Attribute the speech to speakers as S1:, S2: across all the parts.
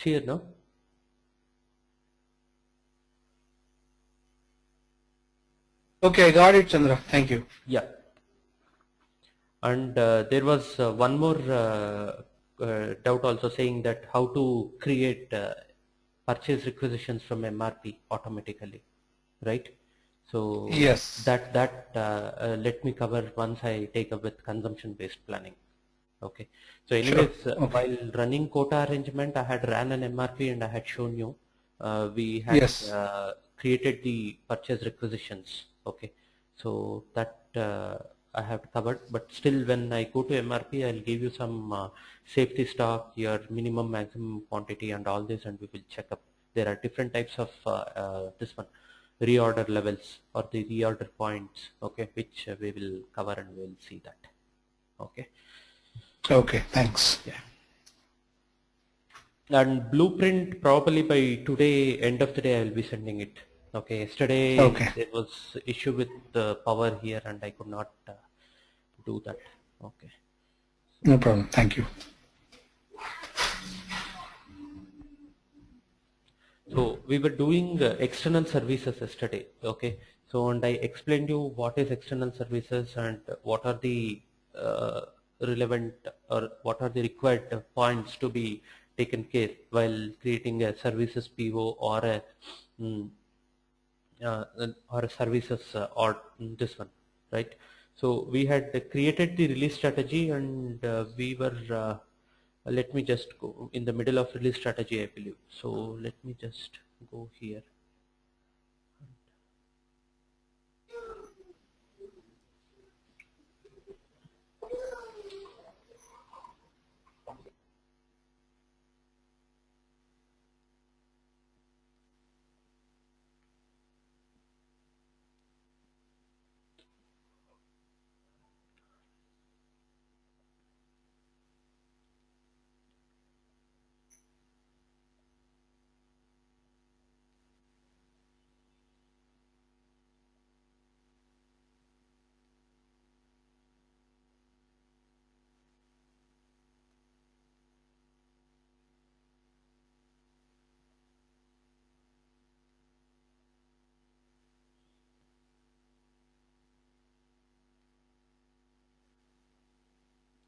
S1: Clear now?
S2: Okay, I got it, Chandra. Thank you.
S1: Yeah. And there was one more doubt also, saying that how to create purchase requisitions from MRP automatically, right? So
S2: Yes.
S1: let me cover once I take up with consumption based planning. Okay. So
S2: Sure.
S1: anyways,
S2: Okay.
S1: while running quota arrangement, I had ran an MRP and I had shown you. We had
S2: Yes.
S1: created the purchase requisitions. Okay. So that I have covered, but still when I go to MRP, I'll give you some safety stock, your minimum, maximum quantity and all this, and we will check up. There are different types of this one, reorder levels or the reorder points, okay, which we will cover and we'll see that. Okay.
S2: Okay, thanks.
S1: Yeah. And blueprint probably by today, end of the day, I will be sending it. Okay. Yesterday
S2: Okay,
S1: there was issue with the power here, and I could not do that. Okay.
S2: no problem. Thank you.
S1: So we were doing external services yesterday. Okay. So and I explained you what is external services and what are the uh, relevant or what are the required points to be taken care while creating a services PO or a mm, or a services or this one, right? So we had created the release strategy, and we were let me just go in the middle of release strategy, I believe. So let me just go here.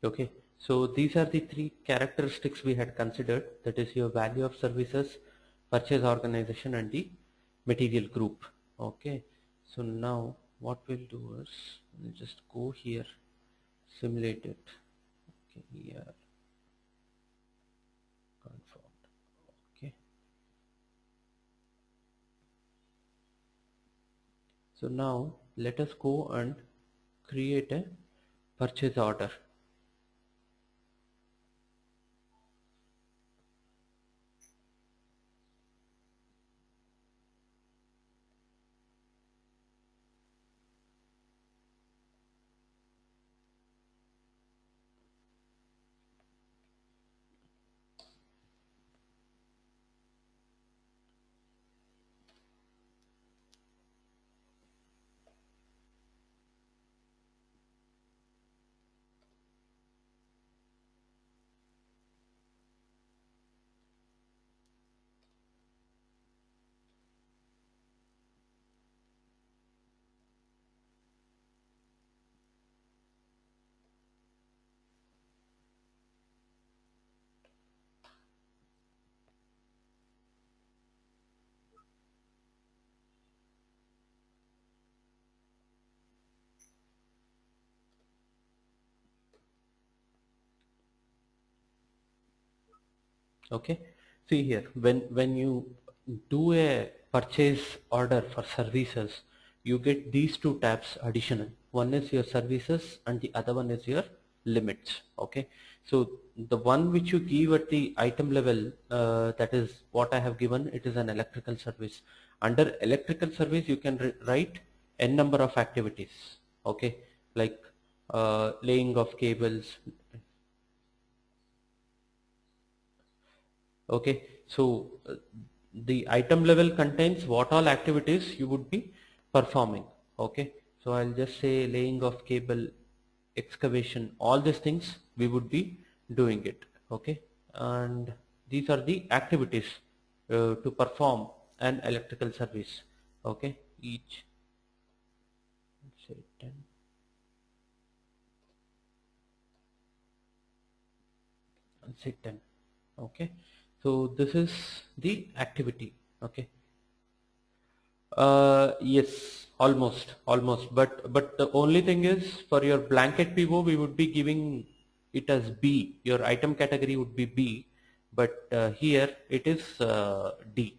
S1: Okay, so these are the three characteristics we had considered, that is your value of services, purchase organization and the material group. Okay, so now what we'll do is we'll just go here, simulate it. Okay, here, confirmed. Okay, so now let us go and create a purchase order. Okay, see here, when you do a purchase order for services, you get these two tabs additional. One is your services and the other one is your limits. Okay, so the one which you give at the item level, that is what I have given, it is an electrical service. Under electrical service you can write n number of activities. Okay, like laying of cables. Okay, so the item level contains what all activities you would be performing. Okay, so I'll just say laying of cable, excavation, all these things we would be doing it. Okay, and these are the activities to perform an electrical service. Okay, each, let's say 10. Let's say 10. Okay, so this is the activity. Okay, yes, almost. But the only thing is, for your blanket PO, we would be giving it as B. Your item category would be B, but here it is D.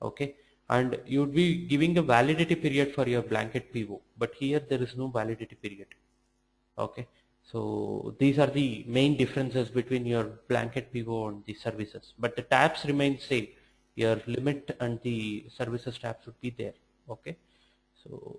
S1: Okay, and you would be giving a validity period for your blanket PO, but here there is no validity period. Okay, so these are the main differences between your blanket PO and the services, but the tabs remain same. Your limit and the services tabs would be there. Okay, so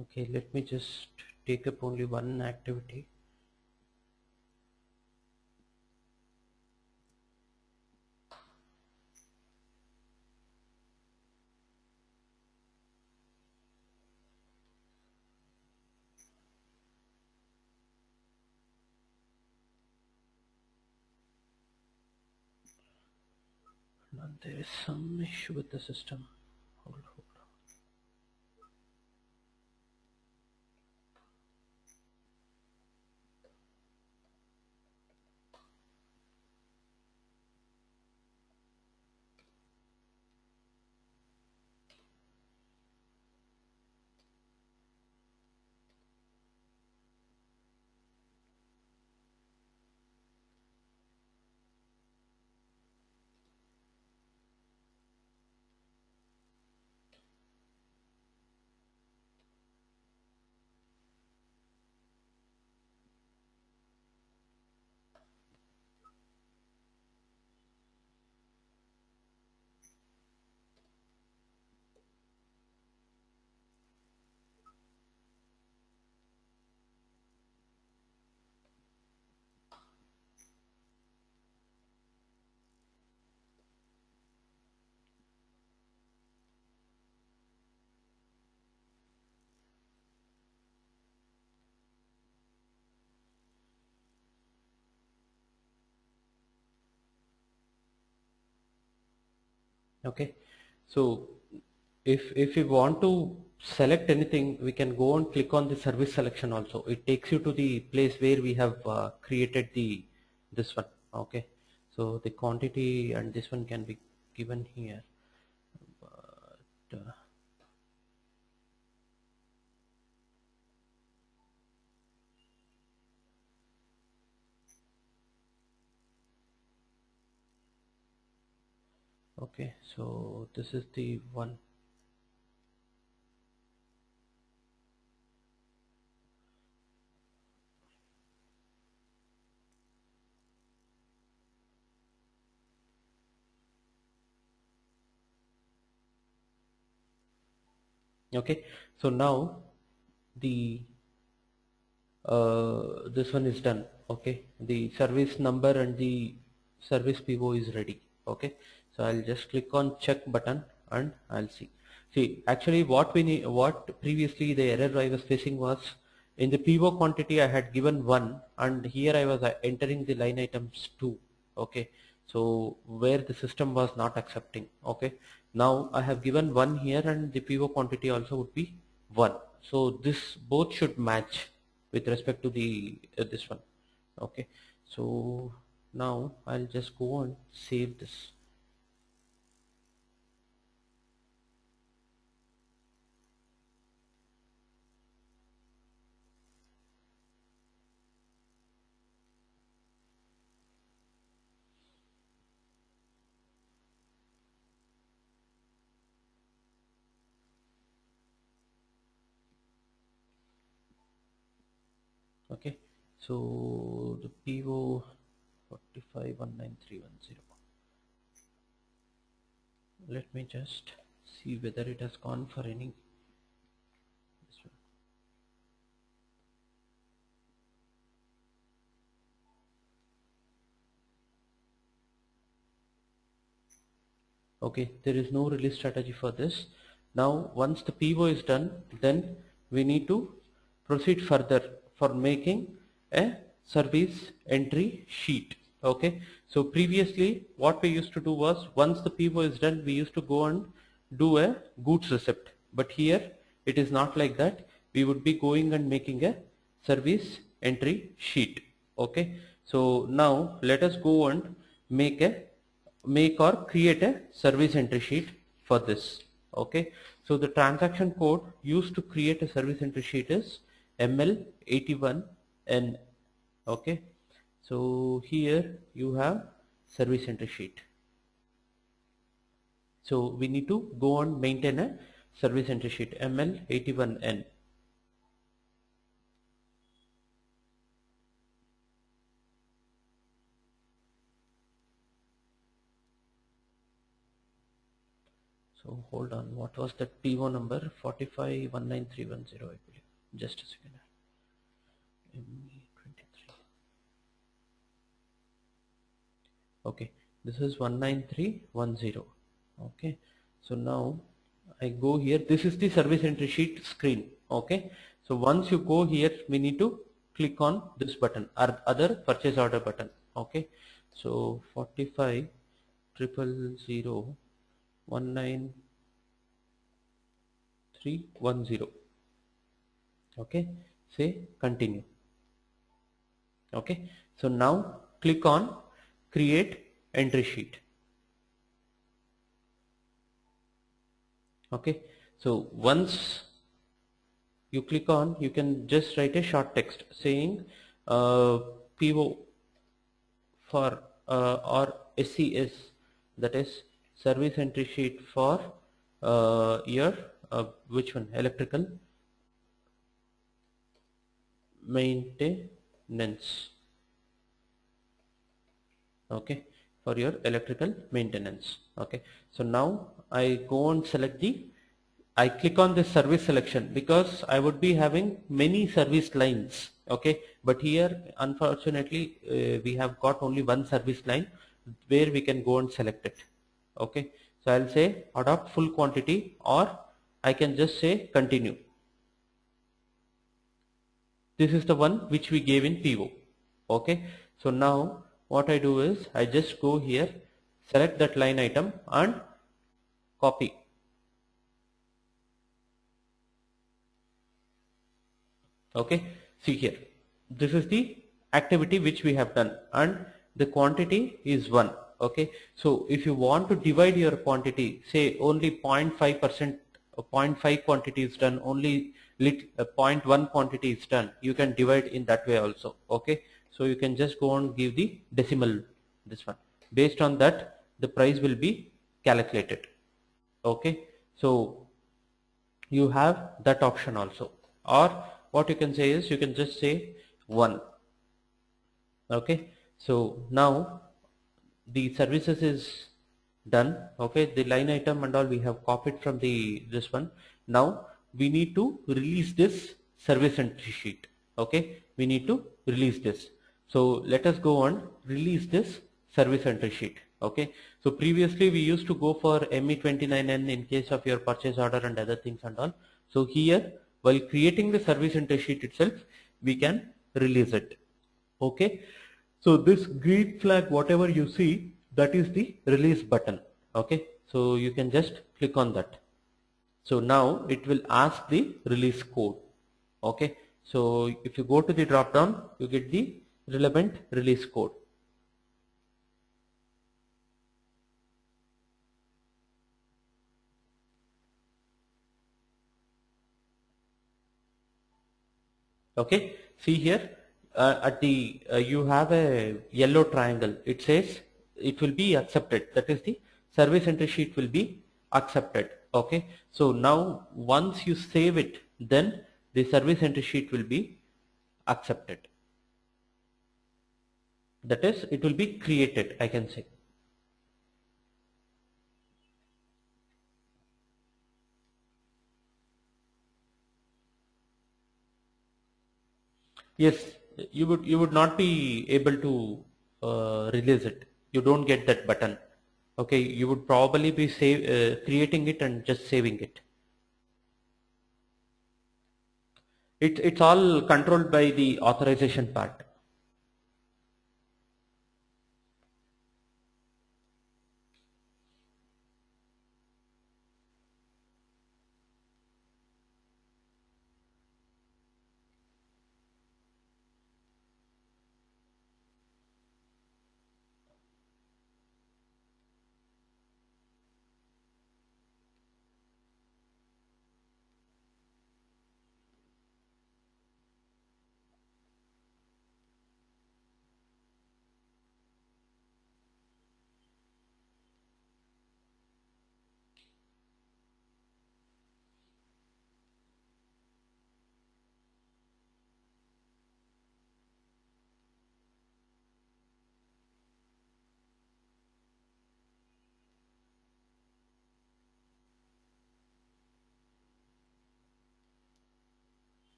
S1: okay, let me just take up only one activity. Now there is some issue with the system. Hold. Okay, so if we want to select anything, we can go and click on the service selection also. It takes you to the place where we have created the this one. Okay, so the quantity and this one can be given here, but okay, so this is the one. Okay, so now the this one is done. Okay, the service number and the service PO is ready. Okay, so I'll just click on check button and I'll see actually what we need, what previously the error I was facing was in the PO quantity I had given 1 and here I was entering the line items 2. Okay, so where the system was not accepting. Okay, now I have given 1 here and the PO quantity also would be 1, so this both should match with respect to the this one. Okay, so now I'll just go and save this. Okay, so the PO 4519310. Let me just see whether it has gone for any. This one. Okay, there is no release strategy for this. Now once the PO is done, then we need to proceed further for making a service entry sheet. Okay, so previously what we used to do was, once the PO is done, we used to go and do a goods receipt, but here it is not like that. We would be going and making a service entry sheet. Okay, so now let us go and make or create a service entry sheet for this. Okay, so the transaction code used to create a service entry sheet is ML81N. Okay, so here you have service entry sheet. So we need to go and maintain a service entry sheet ML81N. So hold on, what was that PO number? 4519310, I believe. Just a second. ME23. Okay, this is 19310. Okay, so now I go here. This is the service entry sheet screen. Okay, so once you go here, we need to click on this button or other purchase order button. Okay, so 45000199310. Okay, say continue. Okay, so now click on create entry sheet. Okay, so once you click on, you can just write a short text saying PO for or SCS, that is service entry sheet for your which one, electrical maintenance. Okay, for your electrical maintenance. Okay, so now I go and select I click on this service selection because I would be having many service lines. Okay, but here unfortunately we have got only one service line where we can go and select it. Okay, so I'll say adopt full quantity, or I can just say continue. This is the one which we gave in PO. Okay, so now what I do is I just go here, select that line item and copy. Okay, see here, this is the activity which we have done and the quantity is 1. Okay, so if you want to divide your quantity, say only 0.5%, 0.5 quantity is done, only 0.1 quantity is done, you can divide in that way also. Okay, so you can just go and give the decimal, this one, based on that the price will be calculated. Okay, so you have that option also, or what you can say is you can just say 1. Okay, so now the services is done. Okay, the line item and all we have copied from this one. Now we need to release this service entry sheet. Okay, we need to release this. So let us go and release this service entry sheet. Okay, so previously we used to go for ME29N in case of your purchase order and other things and all. So here, while creating the service entry sheet itself, we can release it. Okay, so this green flag, whatever you see, that is the release button. Okay, so you can just click on that. So now it will ask the release code. Okay, so if you go to the drop down, you get the relevant release code. Okay, see here at the you have a yellow triangle. It says it will be accepted. That is the service entry sheet will be accepted. Okay, so now once you save it, then the service entry sheet will be accepted. That is, it will be created, I can say. Yes, you would not be able to release it. You don't get that button. Okay, you would probably be creating it and just saving it. It's all controlled by the authorization part.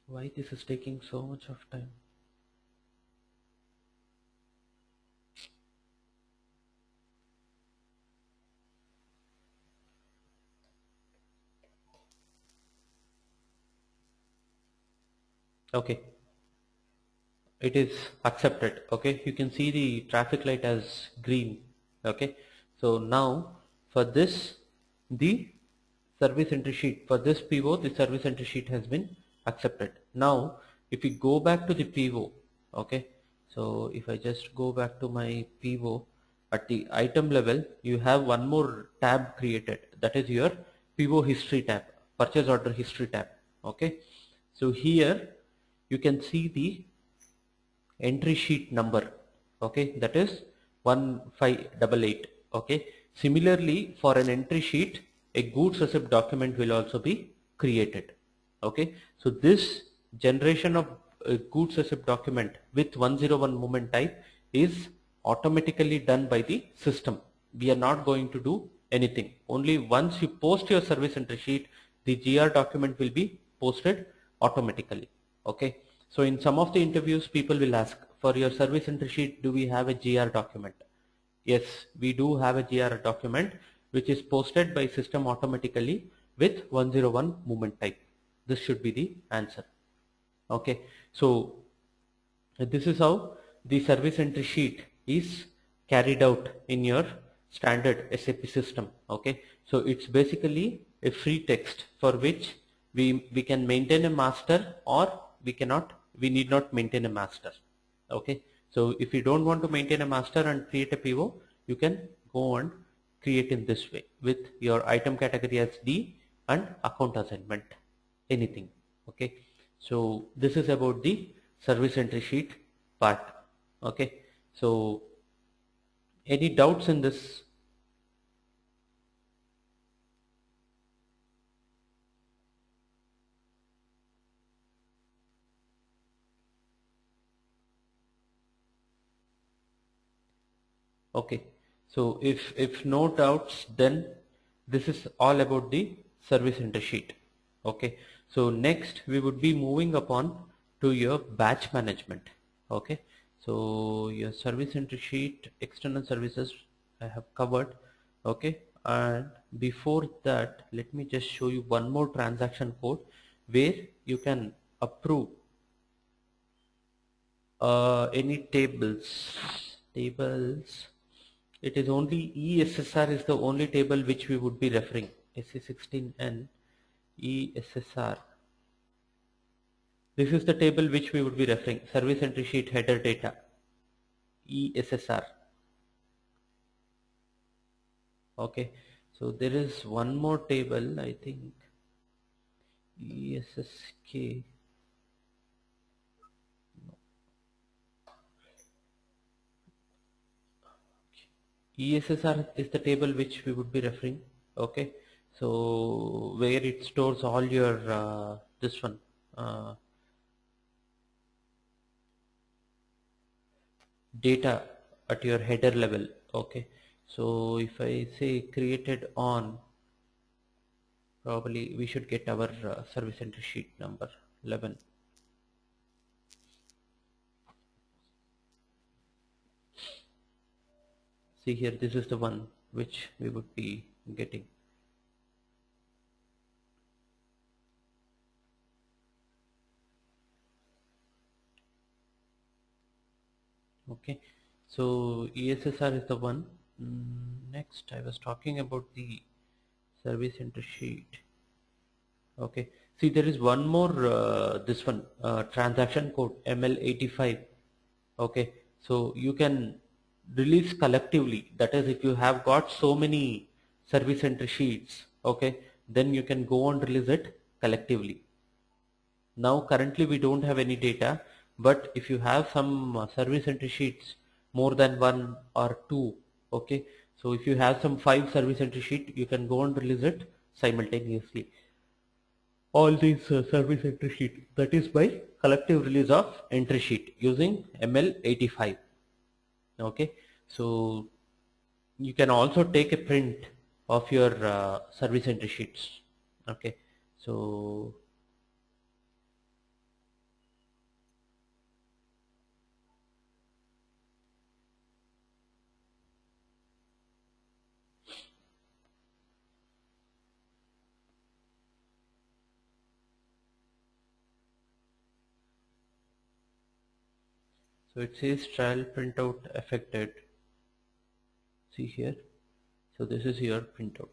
S1: Why this is taking so much of time? Okay, it is accepted. Okay, you can see the traffic light as green. Okay, so now for this, the service entry sheet, for this PO, the service entry sheet has been accepted. Now if we go back to the PO, okay, so if I just go back to my PO, at the item level you have one more tab created, that is your PO history tab, purchase order history tab. Okay, so here you can see the entry sheet number. Okay, that is 1588. Okay, similarly for an entry sheet, a goods receipt document will also be created. Okay, so this generation of a goods receipt document with 101 movement type is automatically done by the system. We are not going to do anything. Only once you post your service entry sheet, the GR document will be posted automatically. Okay, so in some of the interviews, people will ask, for your service entry sheet, do we have a GR document? Yes, we do have a GR document which is posted by system automatically with 101 movement type. This should be the answer. Okay, so this is how the service entry sheet is carried out in your standard SAP system. Okay, so it's basically a free text for which we can maintain a master, or we need not maintain a master. Okay, so if you don't want to maintain a master and create a PO, you can go and create in this way with your item category as D and account assignment, anything. Okay, so this is about the service entry sheet part. Okay, so any doubts in this? Okay, so if no doubts, then this is all about the service entry sheet. Okay, so next we would be moving upon to your batch management. Okay, so your service entry sheet, external services I have covered. Okay, and before that, let me just show you one more transaction code where you can approve any tables. It is only ESSR is the only table which we would be referring. SC16N ESSR. This is the table which we would be referring. Service entry sheet header data. ESSR. Okay. So there is one more table, I think. ESSK. ESSR is the table which we would be referring. Okay, so where it stores all your this one data at your header level. Okay, so if I say created on, probably we should get our service entry sheet number 11. See here, this is the one which we would be getting. Okay, so ESSR is the one. Next I was talking about the service entry sheet. Okay, see there is one more this one transaction code ML85. Okay, so you can release collectively, that is if you have got so many service entry sheets, okay, then you can go and release it collectively. Now currently we don't have any data, but if you have some service entry sheets more than one or two, okay, so if you have some 5 service entry sheet, you can go and release it simultaneously. All these service entry sheet, that is by collective release of entry sheet using ML85. Okay, so you can also take a print of your service entry sheets. Okay, so it says trial printout affected. See here, so this is your printout.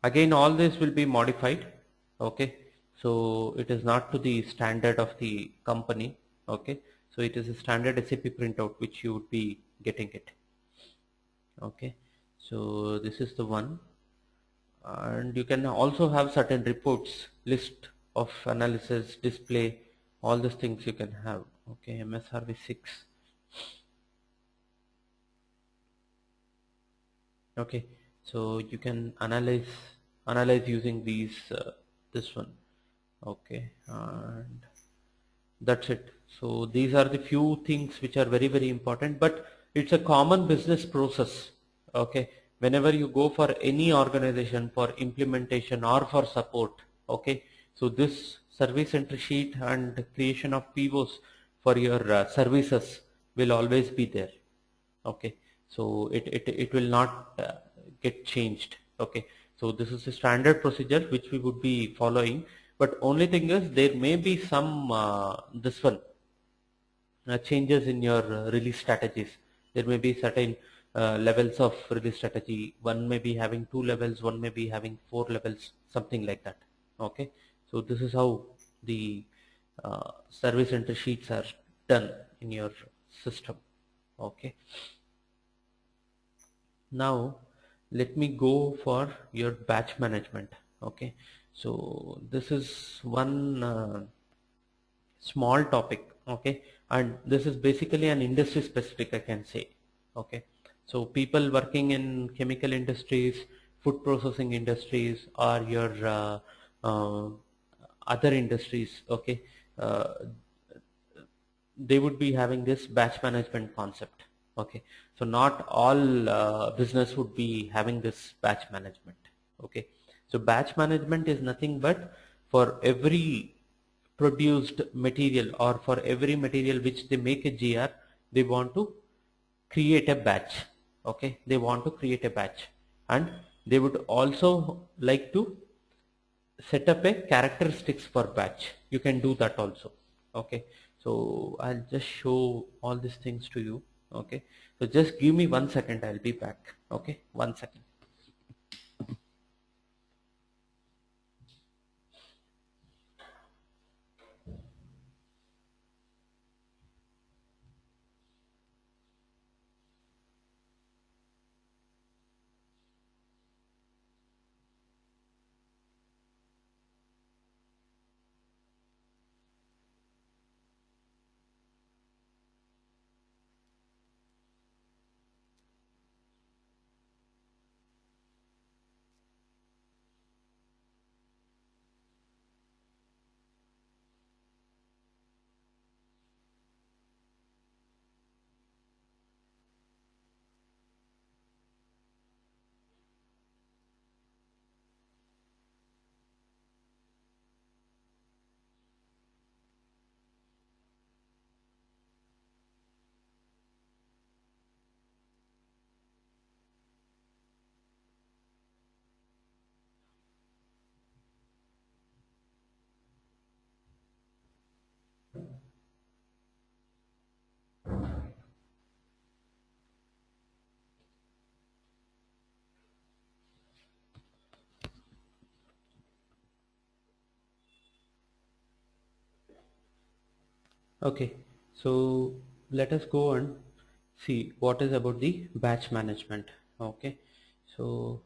S1: Again, all this will be modified. Okay, so it is not to the standard of the company. Okay, so it is a standard SAP printout which you would be getting it. Okay, so this is the one, and you can also have certain reports, list of analysis, display, all these things you can have. Okay, MSRV6. Okay, so you can analyze using these this one. Okay, and that's it. So these are the few things which are very important, but it's a common business process. Okay, whenever you go for any organization for implementation or for support, okay, so this service entry sheet and creation of POs for your services will always be there. Okay, so it will not get changed. Okay, so this is a standard procedure which we would be following, but only thing is there may be some this one changes in your release strategies. There may be certain levels of release strategy. One may be having 2 levels, one may be having 4 levels, something like that. Okay, so this is how the service entry sheets are done in your system. Okay, Now let me go for your batch management. Okay, so this is one small topic. Okay, and this is basically an industry specific, I can say. Okay, so people working in chemical industries, food processing industries, or your other industries, okay, uh, they would be having this batch management concept. Okay, so not all business would be having this batch management. Okay, so batch management is nothing but for every produced material, or for every material which they make a GR, they want to create a batch. Okay, they want to create a batch, and they would also like to set up a characteristics for batch. You can do that also. Okay, so I'll just show all these things to you. Okay, so just give me 1 second, I'll be back. Okay, 1 second. Okay, so let us go and see what is about the batch management. Okay, so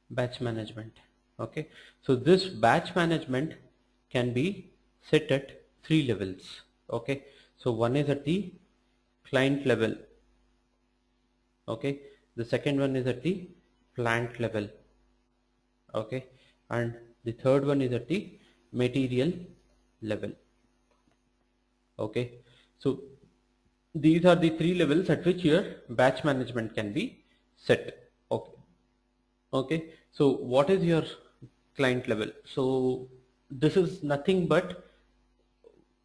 S1: batch management. Okay, so this batch management can be set at 3 levels. Okay, so one is at the client level. Okay, the second one is at the plant level. Okay, and the third one is at the material level. Okay, so these are the 3 levels at which your batch management can be set. Okay, okay, so what is your client level? So this is nothing but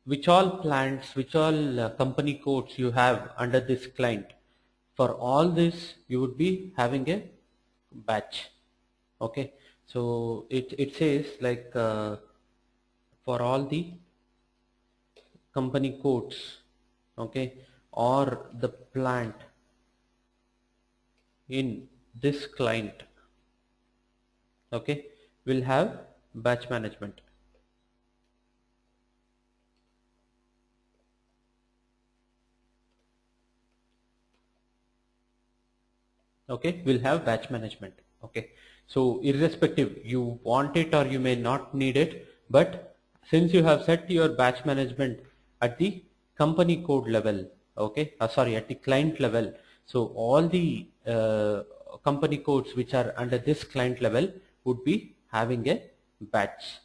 S1: which all plants, which all company codes you have under this client. For all this you would be having a batch. Okay, so it says like for all the company codes, okay, or the plant in this client, okay, will have batch management. Okay, will have batch management. Okay, so irrespective you want it or you may not need it, but since you have set your batch management at the company code level, okay, sorry, at the client level, so all the company codes which are under this client level would be having a batch.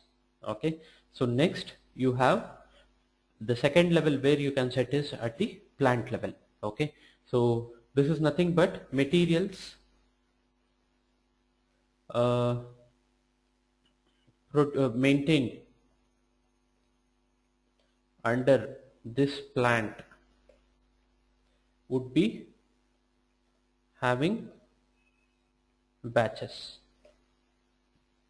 S1: Okay, so next you have the second level where you can set is at the plant level. Okay, so this is nothing but materials uh, maintained under this plant would be having batches,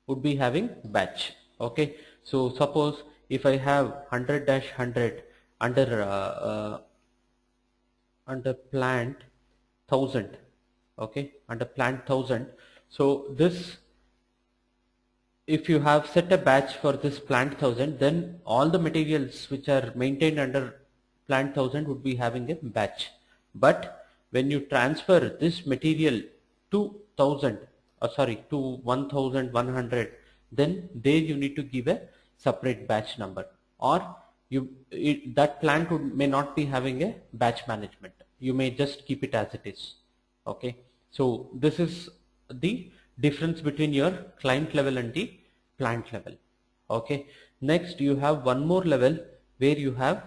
S1: would be having batch. Okay, so suppose if I have 100-100 under under plant 1000. Okay, under plant 1000, so this if you have set a batch for this plant 1000, then all the materials which are maintained under plant 1000 would be having a batch. But when you transfer this material to 1000, to 1100, then there you need to give a separate batch number, or that plant may not be having a batch management. You may just keep it as it is. Okay, so this is the difference between your client level and the plant level. Okay, next you have one more level where you have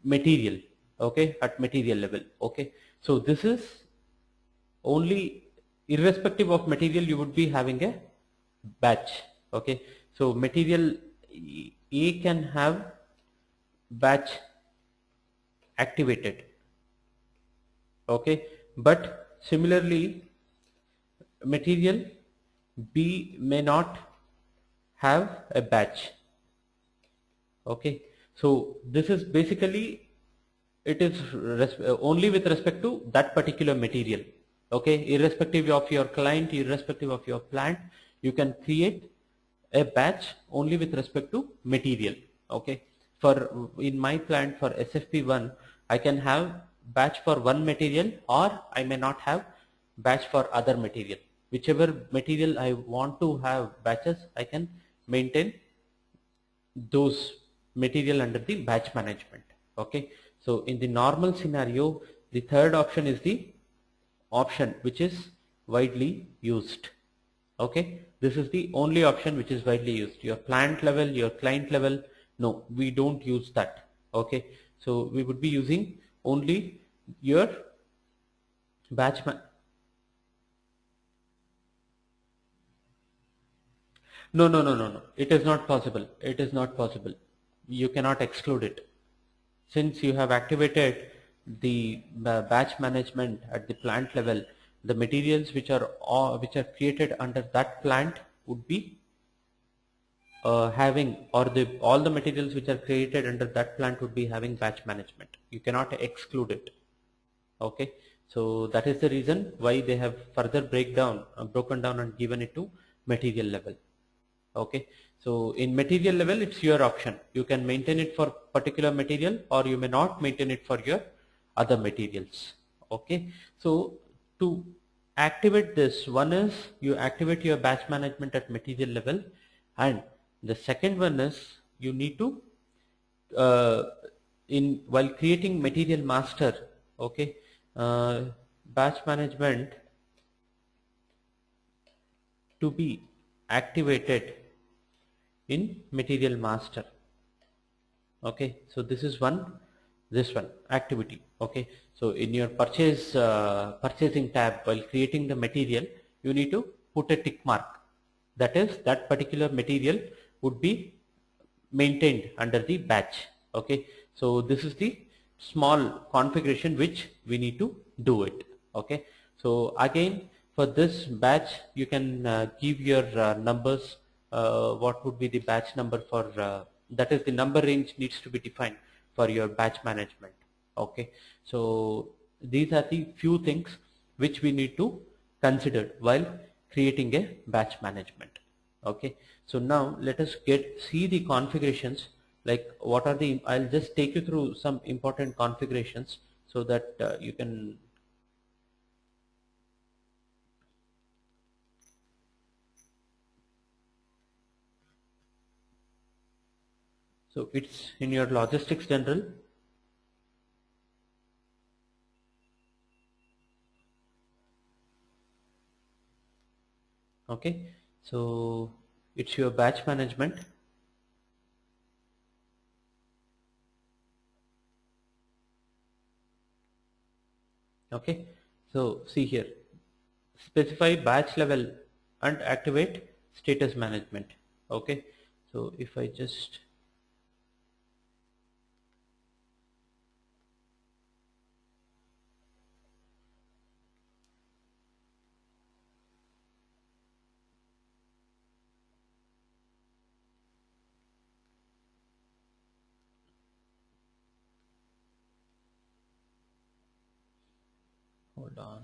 S1: material. Okay, at material level. Okay, so this is only irrespective of material you would be having a batch. Okay, so material A can have batch activated. Okay, but similarly material B may not have a batch. Okay, so this is basically, it is only with respect to that particular material. Okay, irrespective of your client, irrespective of your plant, you can create a batch only with respect to material. Okay, for in my plant for SFP1, I can have batch for one material, or I may not have batch for other material. Whichever material I want to have batches, I can maintain those material under the batch management. Okay, so in the normal scenario, the third option is the option which is widely used. Okay, this is the only option which is widely used. Your plant level, your client level, no, we don't use that. Okay, so we would be using only your batch no. It is not possible. It is not possible. You cannot exclude it. Since you have activated the batch management at the plant level, the materials which are created under that plant would be having, or all the materials which are created under that plant would be having batch management. You cannot exclude it. Okay, so that is the reason why they have further broken down and given it to material level. Okay, so in material level it's your option. You can maintain it for particular material, or you may not maintain it for your other materials. Okay, so to activate this, one is you activate your batch management at material level, and the second one is you need to uh, while creating material master. Okay, batch management to be activated in material master. Okay, so this is this one activity. Okay, so in your purchasing tab, while creating the material, you need to put a tick mark. That is, that particular material would be maintained under the batch. Okay, so this is the small configuration which we need to do it. Okay, so again, for this batch you can give your numbers. What would be the batch number for that is, the number range needs to be defined for your batch management. Okay, so these are the few things which we need to consider while creating a batch management. Okay, so now let us see the configurations, like what are the, I'll just take you through some important configurations so that you can so it's in your logistics general. Okay, so it's your batch management. Okay, so see here, specify batch level and activate status management. Okay, so if I just hold on,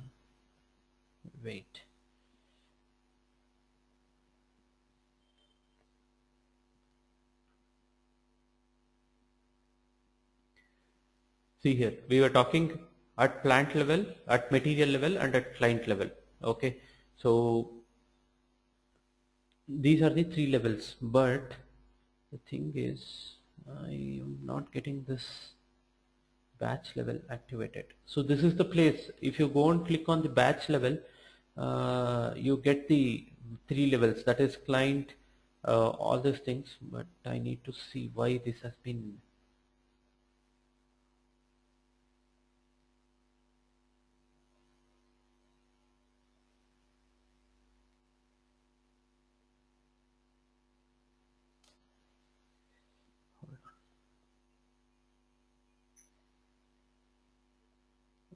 S1: wait. See here, we were talking at plant level, at material level, and at client level. Okay, so these are the three levels, but the thing is I am not getting this batch level activated. So this is the place, if you go and click on the batch level, you get the three levels, that is client, all these things, but I need to see why this has been.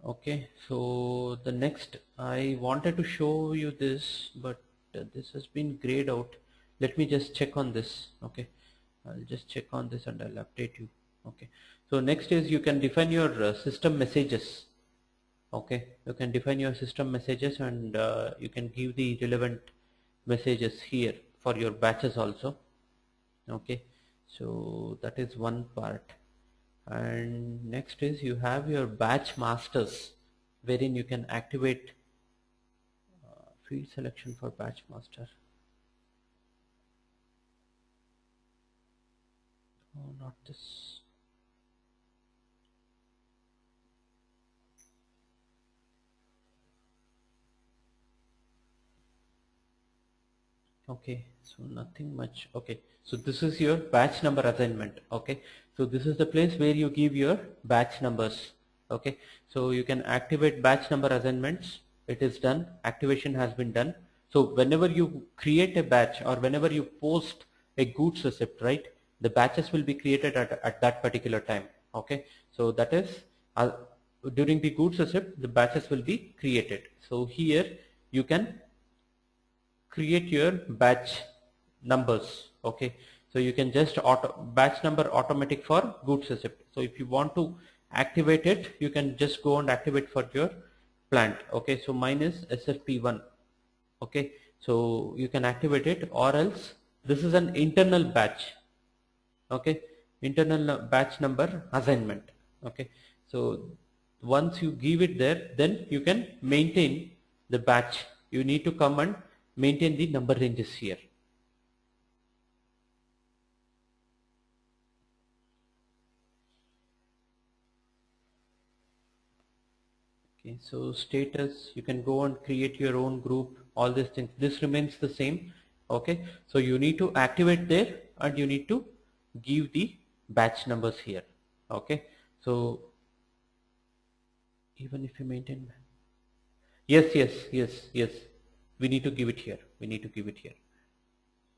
S1: Okay, so the next I wanted to show you this, but this has been grayed out. Let me just check on this. Okay, I'll just check on this and I'll update you. Okay, so next is you can define your system messages. Okay, you can define your system messages, and you can give the relevant messages here for your batches also. Okay, so that is one part. And next is you have your batch masters, wherein you can activate field selection for batch master. Oh, not this. Okay, so nothing much. Okay, so this is your batch number assignment. Okay, so this is the place where you give your batch numbers. Okay, so you can activate batch number assignments. It is done, activation has been done. So whenever you create a batch or whenever you post a goods receipt, right, the batches will be created at that particular time. Okay, so that is during the goods receipt the batches will be created. So here you can create your batch numbers. Okay, so you can just batch number automatic for goods receipt. So if you want to activate it, you can just go and activate for your plant. Okay, so mine is SFP1. Okay, so you can activate it, or else this is an internal batch. Okay, internal batch number assignment. Okay, so once you give it there, then you can maintain the batch. You need to come and maintain the number ranges here. Okay, so status, you can go and create your own group, all these things, this remains the same. Okay, so you need to activate there and you need to give the batch numbers here. Okay, so even if you maintain, yes, we need to give it here, we need to give it here.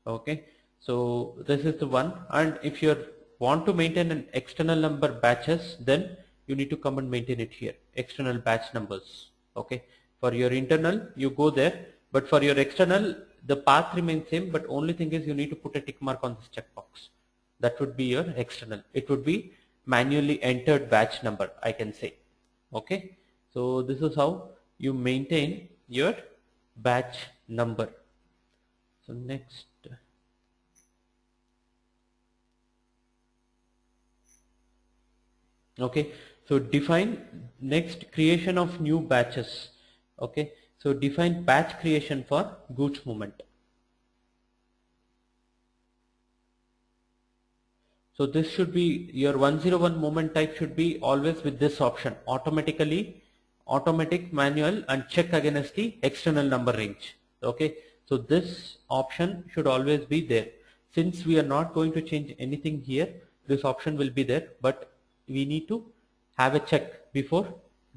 S1: Okay, so this is the one, and if you want to maintain an external number batches, then you need to come and maintain it here, external batch numbers. Okay, for your internal you go there, but for your external the path remains same, but only thing is you need to put a tick mark on this checkbox. That would be your external. It would be manually entered batch number, I can say. Okay, so this is how you maintain your batch number. So next, okay, so define next creation of new batches. Okay, so define batch creation for goods movement. So this should be your 101 movement type should be always with this option, automatically, automatic, manual, and check against the external number range. Okay, so this option should always be there. Since we are not going to change anything here, this option will be there, but we need to have a check before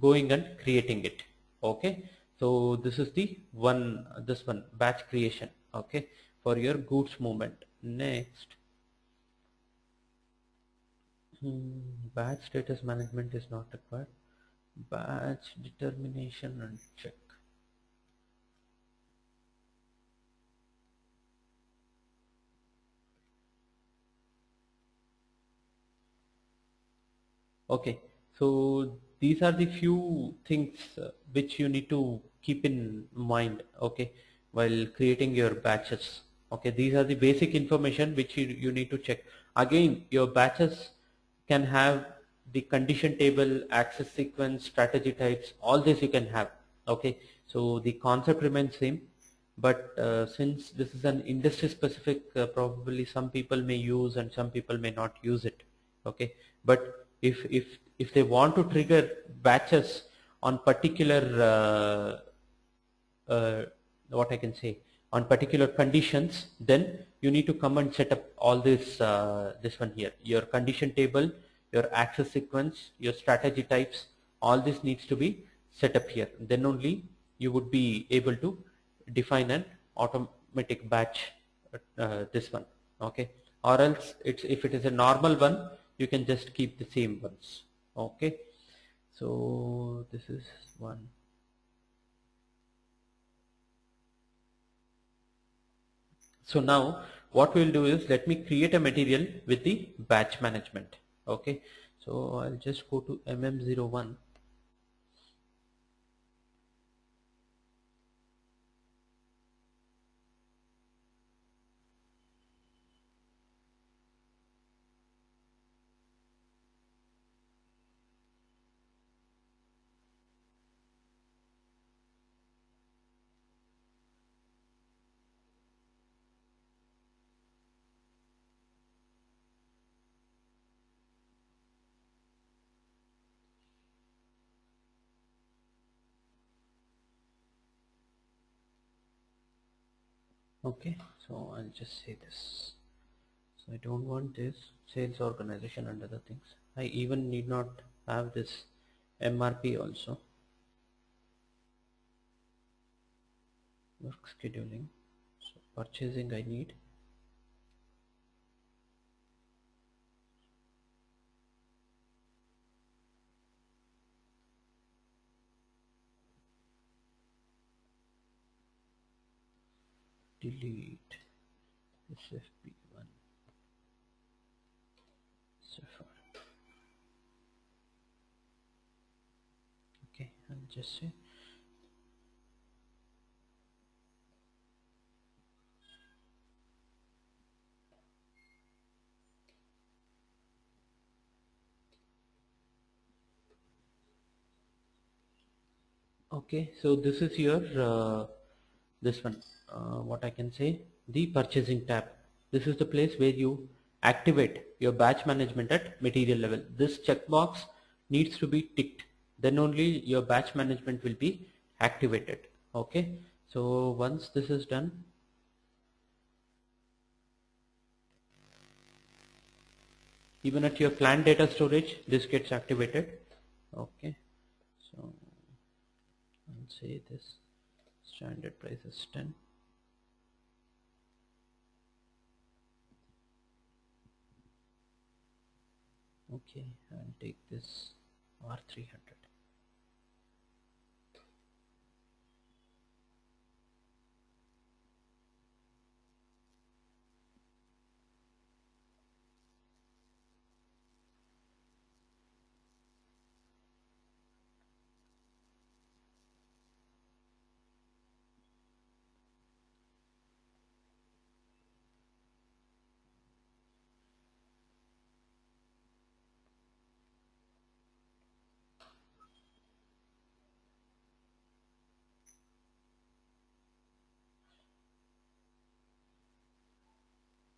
S1: going and creating it. Okay, so this is the one, this one, batch creation. Okay, for your goods movement. Next, batch status management is not required. Batch determination and check. Okay, so these are the few things which you need to keep in mind. Okay, while creating your batches. Okay, these are the basic information which you need to check. Again, your batches can have the condition table, access sequence, strategy types, all this you can have. Okay, so the concept remains same, but since this is an industry specific, probably some people may use and some people may not use it. Okay, but if they want to trigger batches on particular what I can say, on particular conditions, then you need to come and set up all this one here, your condition table, your access sequence, your strategy types, all this needs to be set up here. Then only you would be able to define an automatic batch, this one. Okay, or else if it is a normal one, you can just keep the same ones. Okay, so this is one. So now what we'll do is, let me create a material with the batch management. Okay, so I'll just go to MM01. Okay, so I'll just say this. So I don't want this sales organization and other things. I even need not have this MRP also. Work scheduling. So purchasing I need. Delete SFP1. Okay, I'll just say okay. So this is your this one, what I can say, the purchasing tab. This is the place where you activate your batch management at material level. This checkbox needs to be ticked, then only your batch management will be activated. Okay, so once this is done, even at your planned data storage, this gets activated. Okay, so I'll say this standard price is 10. Okay, I'll take this R300.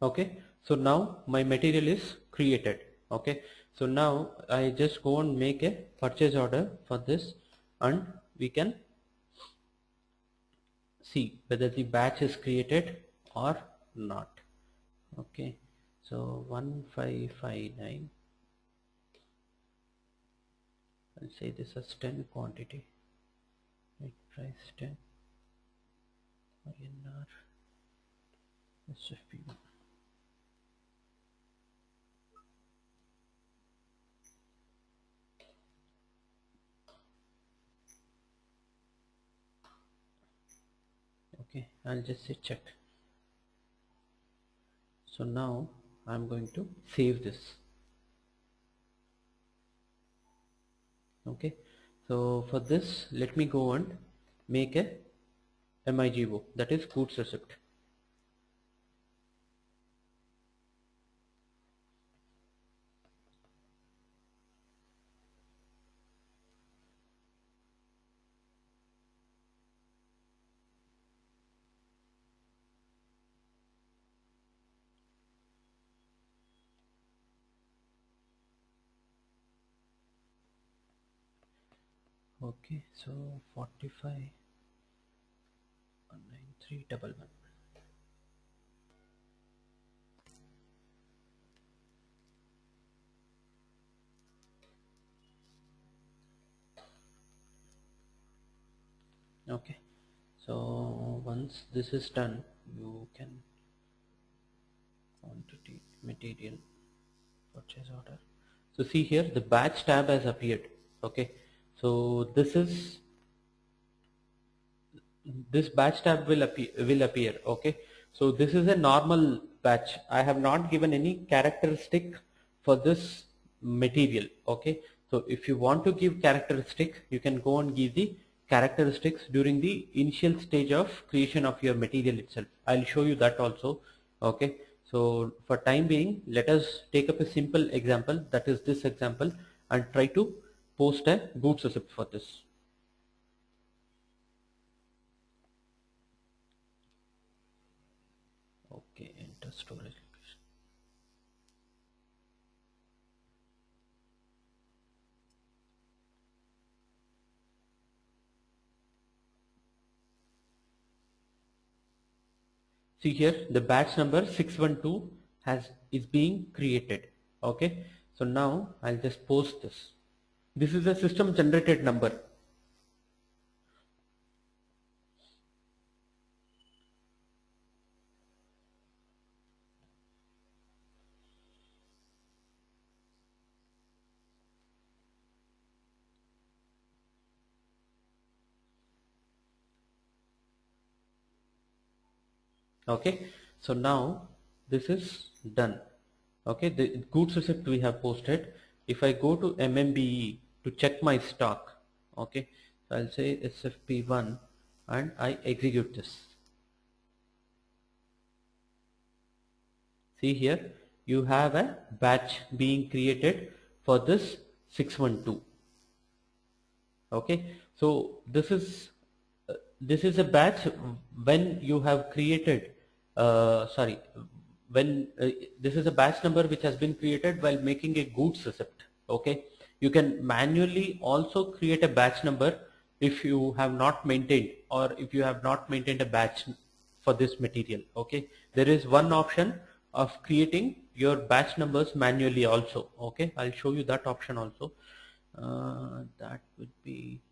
S1: Okay, so now my material is created. Okay, so now I just go and make a purchase order for this, and we can see whether the batch is created or not. Okay, so 1559, I'll say this as 10 quantity, right, price 10, INR SFP1. Okay, I'll just say check. So now I'm going to save this. Okay, so for this, let me go and make a MIGO, that is goods receipt. Okay, so 45,193,11. Okay, so once this is done, you can quantity material purchase order. So see here, the batch tab has appeared. Okay, so this batch tab will appear. Okay, so this is a normal batch. I have not given any characteristic for this material. Okay, so if you want to give characteristic, you can go and give the characteristics during the initial stage of creation of your material itself. I'll show you that also. Okay, so for time being, let us take up a simple example, that is this example, and try to post a goods receipt for this. Okay, enter storage location. See here, the batch number 612 is being created. Okay, so now I'll just post this. This is a system generated number. Okay, so now this is done. Okay, the goods receipt we have posted. If I go to MMBE to check my stock, okay, so I'll say SFP1 and I execute this. See here, you have a batch being created for this 612. Okay, so this is a batch when you have created sorry when this is a batch number which has been created while making a goods receipt. Okay, you can manually also create a batch number if you have not maintained, or if you have not maintained a batch for this material. Okay, there is one option of creating your batch numbers manually also. Okay, I'll show you that option also. That would be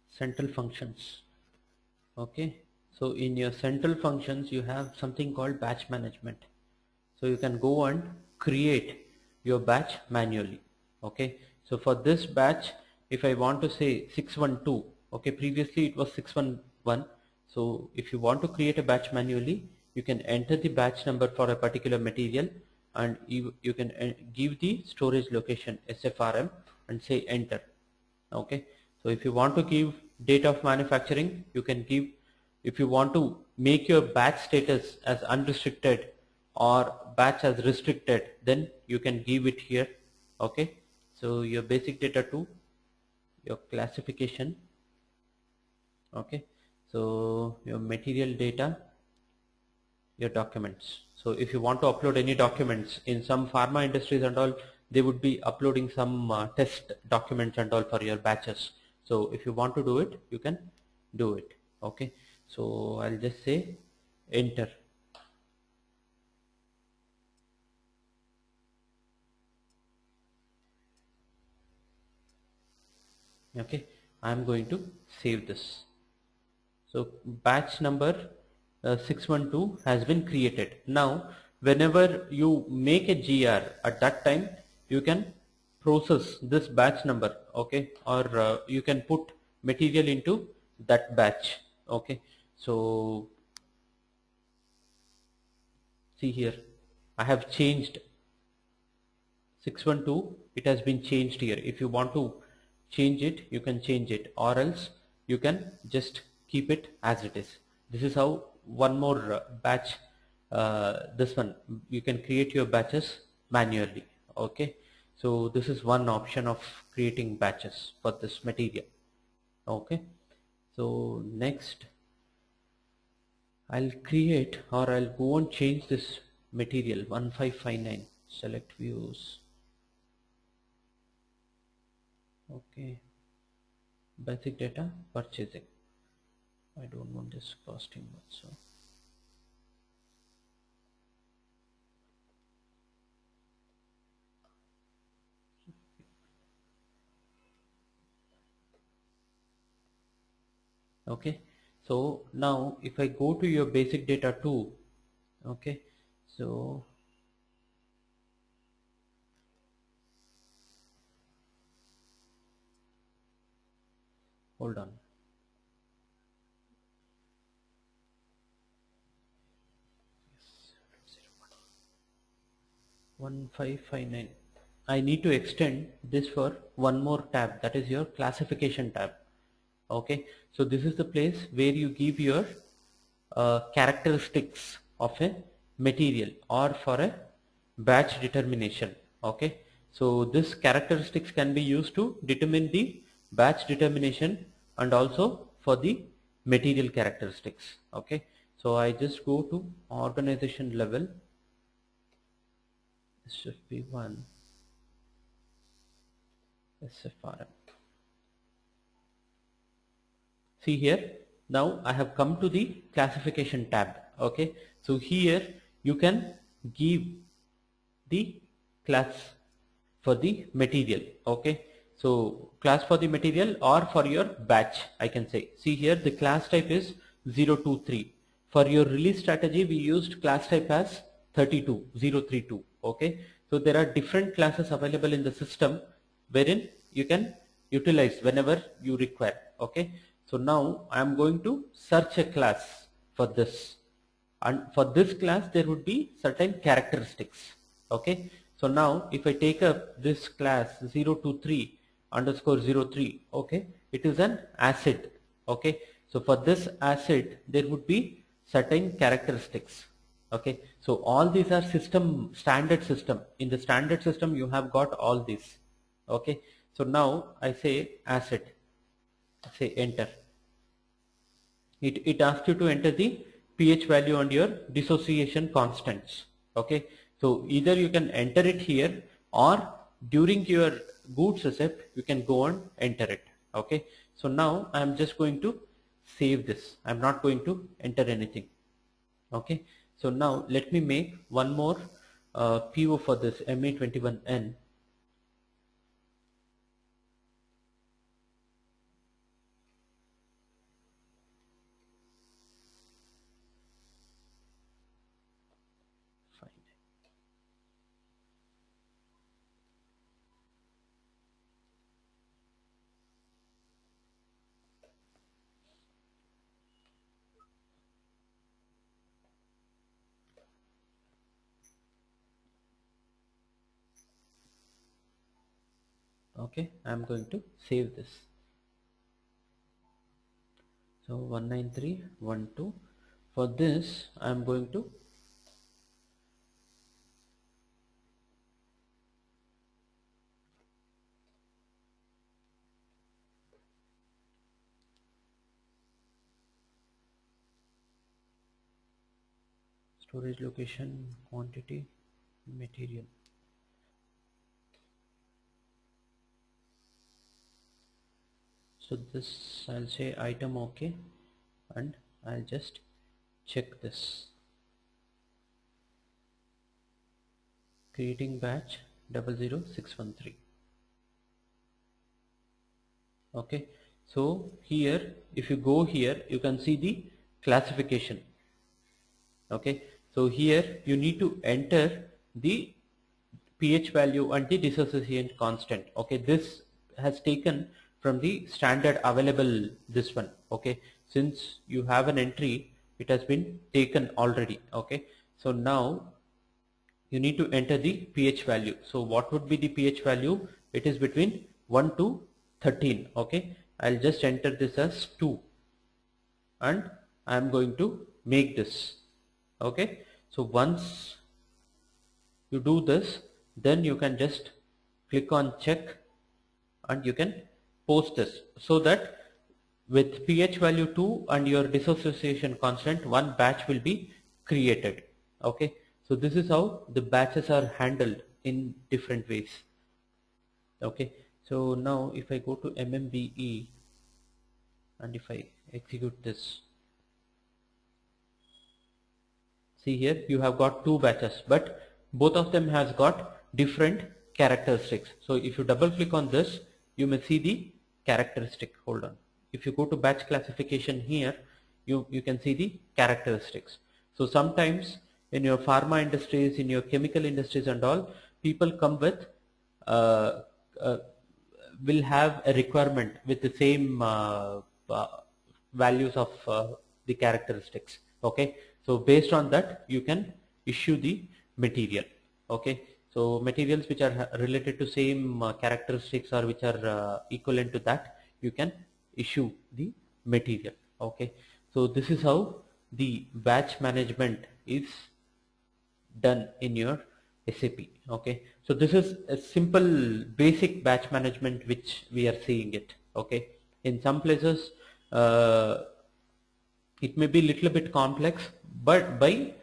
S1: central functions. Okay, so in your central functions you have something called batch management. So you can go and create your batch manually. Okay, so for this batch, if I want to say 612, okay, previously it was 611. So if you want to create a batch manually, you can enter the batch number for a particular material, and you can give the storage location SFRM and say enter. Okay, so if you want to give date of manufacturing, you can give. If you want to make your batch status as unrestricted or batch as restricted, then you can give it here. Okay, so your basic data to your classification. Okay, so your material data, your documents. So if you want to upload any documents, in some pharma industries and all, they would be uploading some test documents and all for your batches. So if you want to do it, you can do it. Okay, so I'll just say enter. Okay, I'm going to save this. So batch number 612 has been created. Now whenever you make a GR, at that time you can process this batch number. Okay, or you can put material into that batch. Okay, so see here, I have changed 612, it has been changed here. If you want to change it, you can change it, or else you can just keep it as it is. This is how one more batch. This one, you can create your batches manually. Okay, so this is one option of creating batches for this material. Okay, so next I'll create, or I'll go and change this material 1559. Select views. Okay, basic data purchasing. I don't want this costing also. Okay, so now if I go to your basic data 2, okay, so hold on. 1559. I need to extend this for one more tab, that is your classification tab. Okay, so this is the place where you give your characteristics of a material or for a batch determination. Okay, so this characteristics can be used to determine the batch determination and also for the material characteristics. Okay, so I just go to organization level. This should be one SFRM. See here, now I have come to the classification tab. Okay, so here you can give the class for the material. Okay, so class for the material or for your batch, I can say. See here, the class type is 023. For your release strategy, we used class type as 32032. Okay, so there are different classes available in the system wherein you can utilize whenever you require. Okay, so now I am going to search a class for this, and for this class there would be certain characteristics. Okay, so now if I take up this class 023 underscore 03, okay, it is an acid. Okay, so for this acid there would be certain characteristics. Okay, so all these are standard system. In the standard system you have got all these. Okay, so now I say acid, say enter. It asks you to enter the pH value and your dissociation constants. Okay, so either you can enter it here or during your goods receipt you can go and enter it. Okay, so now I am just going to save this. I am not going to enter anything. Okay, so now let me make one more PO for this MA21N. Okay, I am going to save this. So 19312. For this I am going to storage location, quantity, material. So this I'll say item okay, and I'll just check this. Creating batch 00613. Okay, so here if you go here you can see the classification. Okay, so here you need to enter the pH value and the dissociation constant. Okay, this has taken from the standard available, this one. Okay, since you have an entry, it has been taken already. Okay, so now you need to enter the pH value. So what would be the pH value? It is between 1 to 13. Okay, I'll just enter this as 2 and I'm going to make this. Okay, so once you do this, then you can just click on check and you can post this, so that with pH value 2 and your dissociation constant, one batch will be created. Okay, so this is how the batches are handled in different ways. Okay, so now if I go to MMBE and if I execute this, see here you have got two batches, but both of them has got different characteristics. So if you double click on this, you may see the characteristic. Hold on. If you go to batch classification here, you can see the characteristics. So sometimes in your pharma industries, in your chemical industries and all, people come with uh, uh, will have a requirement with the same values of the characteristics. Okay, so based on that you can issue the material. Okay, so materials which are related to same characteristics or which are equivalent to that, you can issue the material. Okay, so this is how the batch management is done in your SAP. Okay, so this is a simple basic batch management which we are seeing it. Okay, in some places it may be little bit complex, but by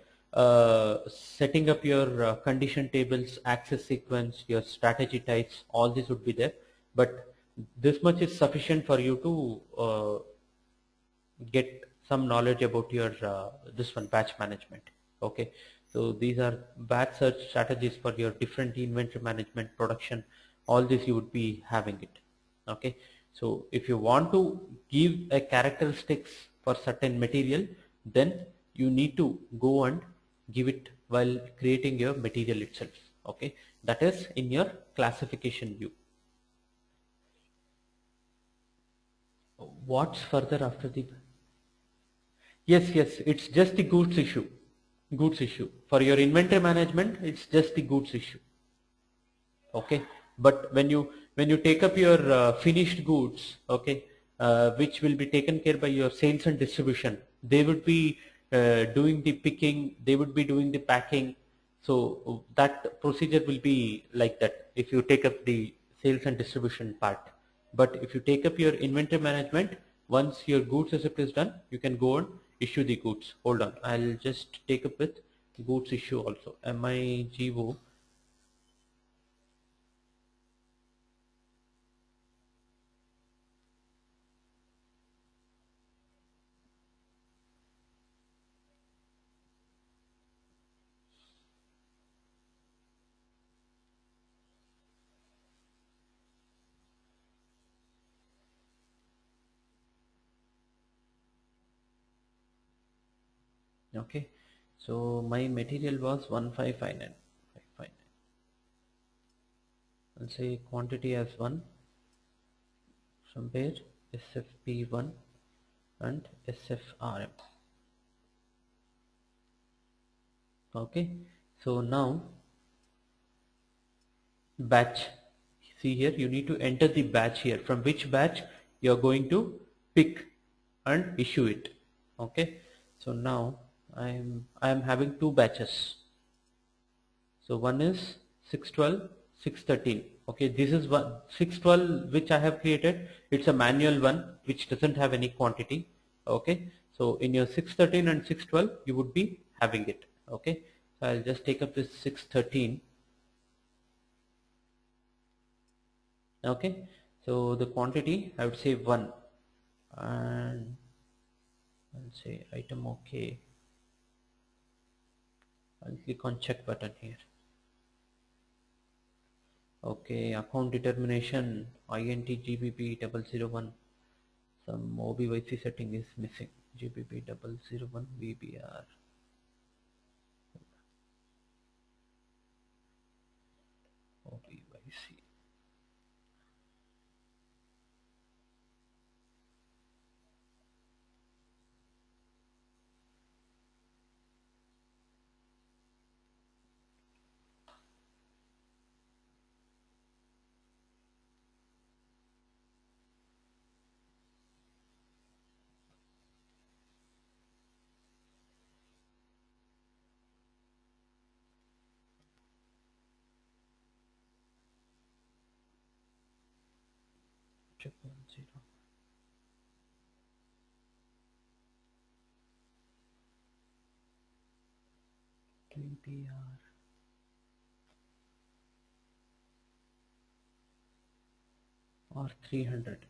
S1: setting up your condition tables, access sequence, your strategy types, all this would be there, but this much is sufficient for you to get some knowledge about your this one batch management. Okay, so these are batch search strategies for your different inventory management, production, all this you would be having it. Okay, so if you want to give a characteristics for certain material, then you need to go and give it while creating your material itself. Okay, that is in your classification view. What's further after the? Yes, yes, it's just the goods issue. Goods issue. For your inventory management, it's just the goods issue. Okay. But when you take up your finished goods, okay, which will be taken care by your sales and distribution, they would be doing the picking, they would be doing the packing. So that procedure will be like that if you take up the sales and distribution part. But if you take up your inventory management, once your goods receipt is done, you can go and issue the goods. Hold on, I'll just take up with goods issue also. MIGO. Okay, so my material was 1559. I'll say quantity as 1, compare SFP1 and SFRM. Okay, so now batch, see here you need to enter the batch here, from which batch you are going to pick and issue it. Okay, so now I am having two batches. So one is 612, 613. Okay, this is one 612 which I have created. It's a manual one which doesn't have any quantity. Okay, so in your 613 and 612 you would be having it. Okay, so I'll just take up this 613. Okay, so the quantity I would say 1, and I'll say item okay. I'll click on check button here. Okay, account determination INT GBP 001. Some OBYC setting is missing. GBP 001 VBR. OBYC. 10. 3PR or 300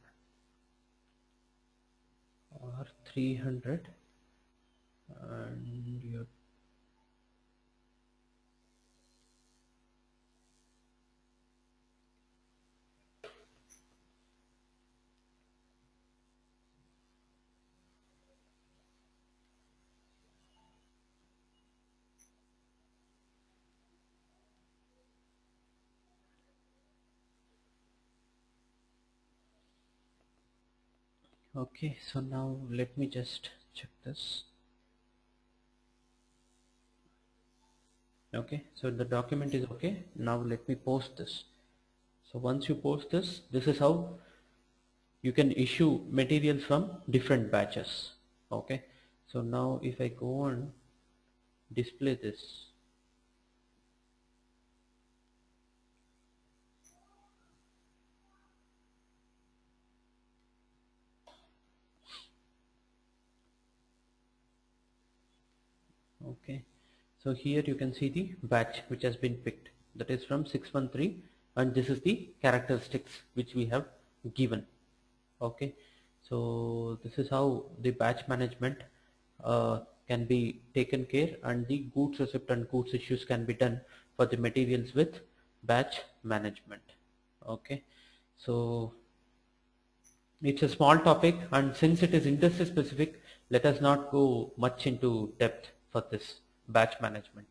S1: or 300 and your okay. So now let me just check this. Okay, so the document is okay. Now let me post this. So once you post this, this is how you can issue materials from different batches. Okay, so now if I go on display this, okay, so here you can see the batch which has been picked, that is from 613, and this is the characteristics which we have given. Okay, so this is how the batch management can be taken care, and the goods receipt and goods issues can be done for the materials with batch management. Okay, so it's a small topic, and since it is industry specific, let us not go much into depth for this batch management.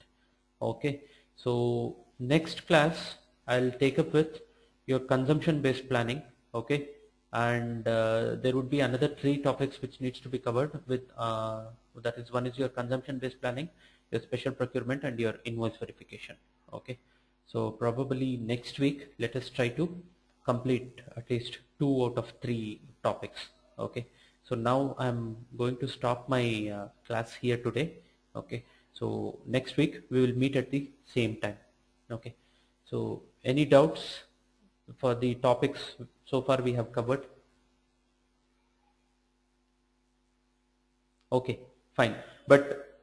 S1: Okay, so next class I'll take up with your consumption based planning. Okay, and there would be another 3 topics which needs to be covered with that is, one is your consumption based planning, your special procurement, and your invoice verification. Okay, so probably next week let us try to complete at least 2 out of 3 topics. Okay, so now I'm going to stop my class here today. Okay, so next week we will meet at the same time. Okay, so any doubts for the topics so far we have covered? Okay, fine, but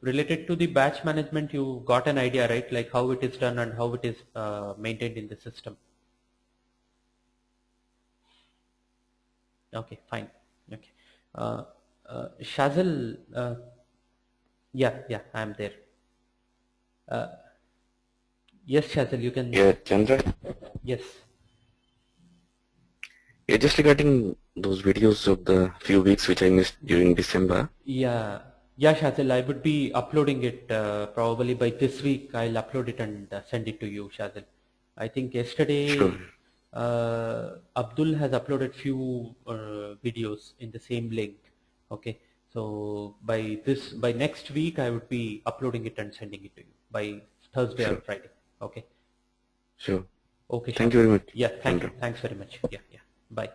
S1: related to the batch management, you got an idea, right? Like how it is done and how it is maintained in the system. Okay, fine. Okay, Shazil, yeah, I am there. Yes, Shazil, you can.
S3: Yeah, Chandra.
S1: Yes.
S3: Yeah, just regarding those videos of the few weeks which I missed during December.
S1: Yeah, Shazil, I would be uploading it probably by this week. I'll upload it and send it to you, Shazil. I think yesterday
S3: Sure.
S1: Abdul has uploaded few videos in the same link. Okay, so by next week I would be uploading it and sending it to you by Thursday or
S3: Sure.
S1: Friday. Okay.
S3: Sure.
S1: Okay.
S3: Thank you very much,
S1: Yeah. Thank you.
S3: Chandra.
S1: Thanks very much. Yeah. Bye.